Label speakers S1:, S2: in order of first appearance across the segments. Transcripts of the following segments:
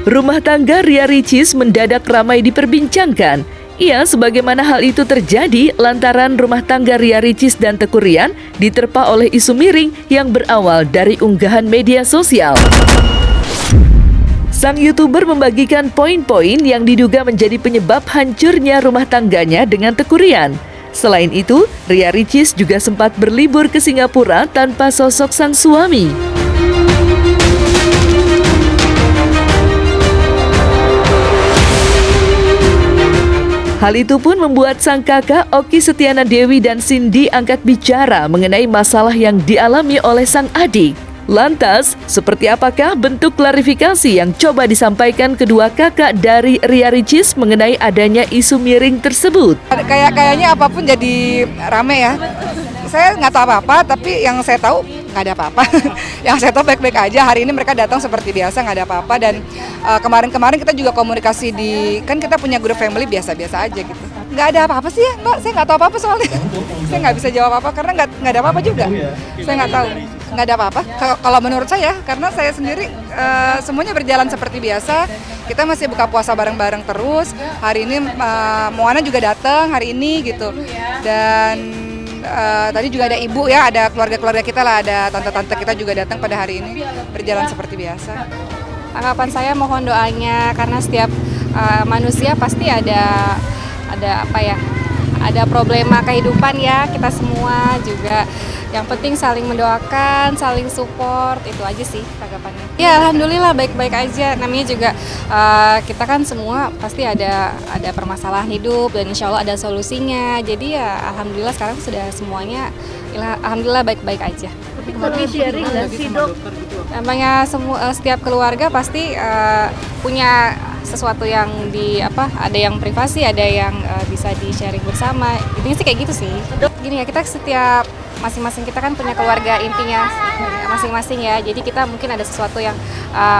S1: Rumah tangga Ria Ricis mendadak ramai diperbincangkan. Ya, sebagaimana hal itu terjadi lantaran rumah tangga Ria Ricis dan Teuku Ryan diterpa oleh isu miring yang berawal dari unggahan media sosial. Sang YouTuber membagikan poin-poin yang diduga menjadi penyebab hancurnya rumah tangganya dengan Teuku Ryan. Selain itu, Ria Ricis juga sempat berlibur ke Singapura tanpa sosok sang suami. Hal itu pun membuat sang kakak Okky Setiana Dewi dan Cindy angkat bicara mengenai masalah yang dialami oleh sang adik. Lantas, seperti apakah bentuk klarifikasi yang coba disampaikan kedua kakak dari Ria Ricis mengenai adanya isu miring tersebut?
S2: Kayaknya apapun jadi rame ya. Saya nggak tahu apa-apa, tapi yang saya tahu nggak ada apa-apa. Yang saya tahu baik-baik aja. Hari ini mereka datang seperti biasa, nggak ada apa-apa. Dan kemarin kita juga komunikasi kan kita punya grup family biasa-biasa aja gitu. Nggak ada apa-apa sih ya, Mbak. Saya nggak tahu apa-apa soalnya. Saya nggak bisa jawab apa karena nggak ada apa-apa juga. Saya nggak tahu. Nggak ada apa-apa. Kalau menurut saya, karena saya sendiri semuanya berjalan seperti biasa. Kita masih buka puasa bareng-bareng terus. Hari ini Moana juga datang hari ini gitu. Dan tadi juga ada ibu ya, ada keluarga-keluarga kita lah, ada tante-tante kita juga datang pada hari ini. Berjalan seperti biasa.
S3: Tanggapan saya mohon doanya karena setiap manusia pasti ada apa ya? Ada problema kehidupan ya, kita semua juga. Yang penting saling mendoakan, saling support, itu aja sih tanggapannya. Ya alhamdulillah baik-baik aja, namanya juga kita kan semua pasti ada permasalahan hidup dan insya Allah ada solusinya. Jadi ya alhamdulillah sekarang sudah semuanya, alhamdulillah baik-baik aja.
S1: Tapi kalau sharing nggak sih dok?
S3: Namanya setiap keluarga pasti punya sesuatu yang ada yang privasi, ada yang bisa di-sharing bersama. Intinya sih kayak gitu sih. Gini ya, kita setiap masing-masing kita kan punya keluarga intinya masing-masing ya. Jadi kita mungkin ada sesuatu yang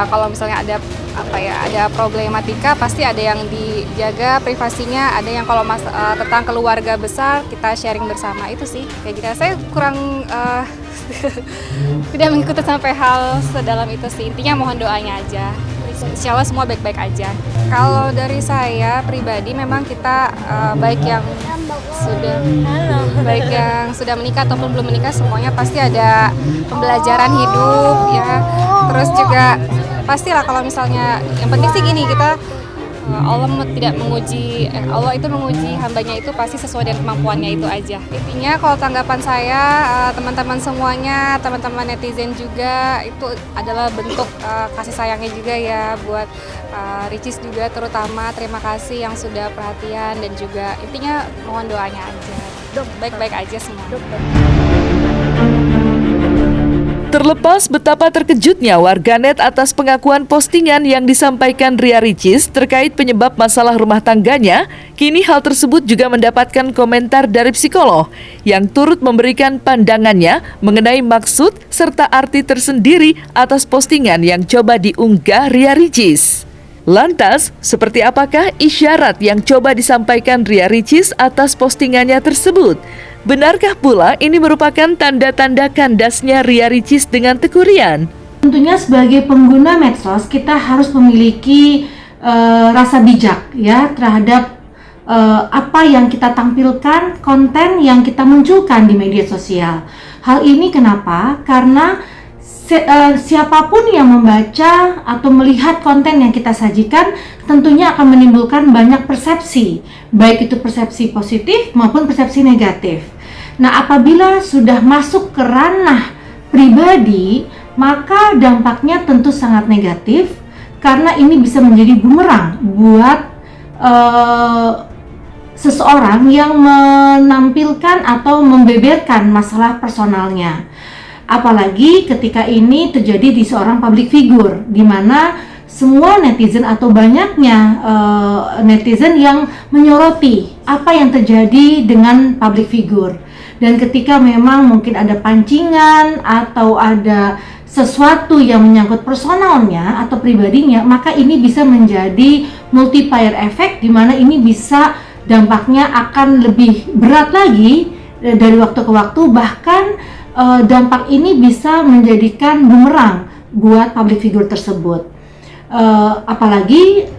S3: kalau misalnya ada problematika pasti ada yang dijaga privasinya, ada yang kalau tentang keluarga besar kita sharing bersama, itu sih kayak gitu. Saya kurang tidak mengikuti sampai hal sedalam itu sih. Intinya mohon doanya aja. Insya Allah semua baik-baik aja. Kalau dari saya pribadi memang kita baik yang sudah menikah ataupun belum menikah semuanya pasti ada pembelajaran hidup ya. Terus juga pastilah kalau misalnya yang penting sih gini, kita Allah itu menguji hambanya itu pasti sesuai dengan kemampuannya itu aja. Intinya kalau tanggapan saya teman-teman semuanya, teman-teman netizen juga itu adalah bentuk kasih sayangnya juga ya buat Ricis juga, terutama terima kasih yang sudah perhatian dan juga intinya mohon doanya aja. Baik-baik aja semua.
S1: Terlepas betapa terkejutnya warganet atas pengakuan postingan yang disampaikan Ria Ricis terkait penyebab masalah rumah tangganya, kini hal tersebut juga mendapatkan komentar dari psikolog yang turut memberikan pandangannya mengenai maksud serta arti tersendiri atas postingan yang coba diunggah Ria Ricis. Lantas, seperti apakah isyarat yang coba disampaikan Ria Ricis atas postingannya tersebut? Benarkah pula ini merupakan tanda-tanda kandasnya Ria Ricis dengan Teuku Ryan?
S4: Tentunya sebagai pengguna medsos kita harus memiliki rasa bijak ya terhadap apa yang kita tampilkan, konten yang kita munculkan di media sosial. Hal ini kenapa? Karena siapapun yang membaca atau melihat konten yang kita sajikan tentunya akan menimbulkan banyak persepsi, baik itu persepsi positif maupun persepsi negatif. Nah, apabila sudah masuk ke ranah pribadi, maka dampaknya tentu sangat negatif karena ini bisa menjadi bumerang buat seseorang yang menampilkan atau membeberkan masalah personalnya. Apalagi ketika ini terjadi di seorang public figure, di mana semua netizen atau banyaknya netizen yang menyoroti apa yang terjadi dengan public figure. Dan ketika memang mungkin ada pancingan atau ada sesuatu yang menyangkut personalnya atau pribadinya, maka ini bisa menjadi multiplier effect, di mana ini bisa dampaknya akan lebih berat lagi dari waktu ke waktu, bahkan dampak ini bisa menjadikan bumerang buat public figure tersebut. Apalagi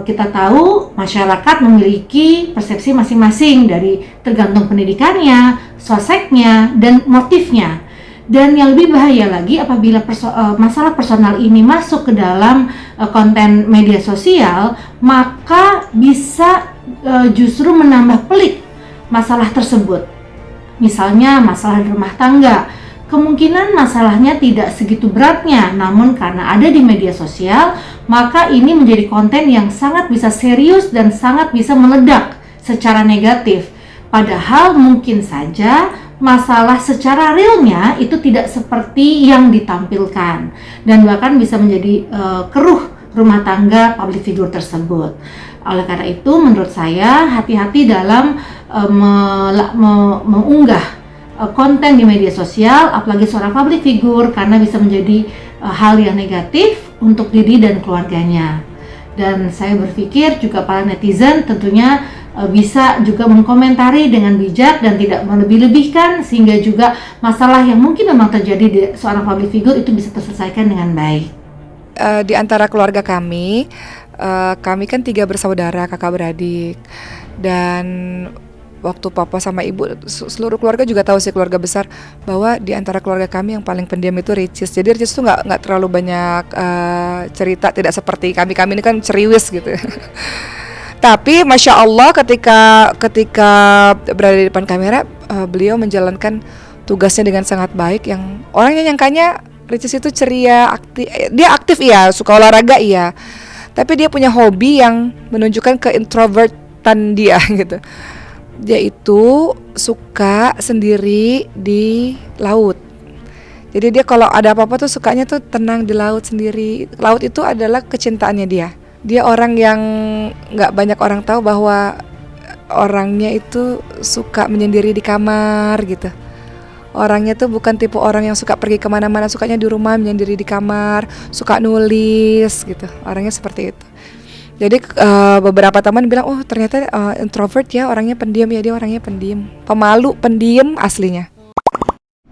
S4: kita tahu masyarakat memiliki persepsi masing-masing dari tergantung pendidikannya, soseknya, dan motifnya. Dan yang lebih bahaya lagi apabila masalah personal ini masuk ke dalam konten media sosial, maka bisa justru menambah pelik masalah tersebut. Misalnya masalah di rumah tangga, kemungkinan masalahnya tidak segitu beratnya, namun karena ada di media sosial, maka ini menjadi konten yang sangat bisa serius dan sangat bisa meledak secara negatif. Padahal mungkin saja masalah secara realnya itu tidak seperti yang ditampilkan, dan bahkan bisa menjadi keruh rumah tangga public figure tersebut. Oleh karena itu, menurut saya hati-hati dalam mengunggah konten di media sosial, apalagi seorang public figure, karena bisa menjadi hal yang negatif untuk diri dan keluarganya. Dan saya berpikir juga para netizen tentunya bisa juga mengkomentari dengan bijak dan tidak melebih-lebihkan, sehingga juga masalah yang mungkin memang terjadi di seorang public figure itu bisa terselesaikan dengan baik.
S2: Di antara keluarga kami kan 3 bersaudara, kakak beradik, dan waktu papa sama ibu, seluruh keluarga juga tahu sih, keluarga besar, bahwa di antara keluarga kami yang paling pendiam itu Ricis. Jadi Ricis tuh nggak terlalu banyak cerita, tidak seperti kami ini kan ceriwis gitu. Tapi masya Allah ketika berada di depan kamera, beliau menjalankan tugasnya dengan sangat baik. Yang orangnya nyangkanya Ricis itu ceria, dia aktif iya, suka olahraga iya, tapi dia punya hobi yang menunjukkan keintrovertan dia gitu. Dia itu suka sendiri di laut. Jadi dia kalau ada apa-apa tuh sukanya tuh tenang di laut sendiri. Laut itu adalah kecintaannya dia. Dia orang yang nggak banyak orang tahu bahwa orangnya itu suka menyendiri di kamar gitu. Orangnya tuh bukan tipe orang yang suka pergi kemana-mana, sukanya di rumah menyendiri di kamar, suka nulis gitu. Orangnya seperti itu. Jadi beberapa teman bilang, oh ternyata introvert ya, orangnya pendiam ya, dia orangnya pendiam, pemalu, pendiam aslinya.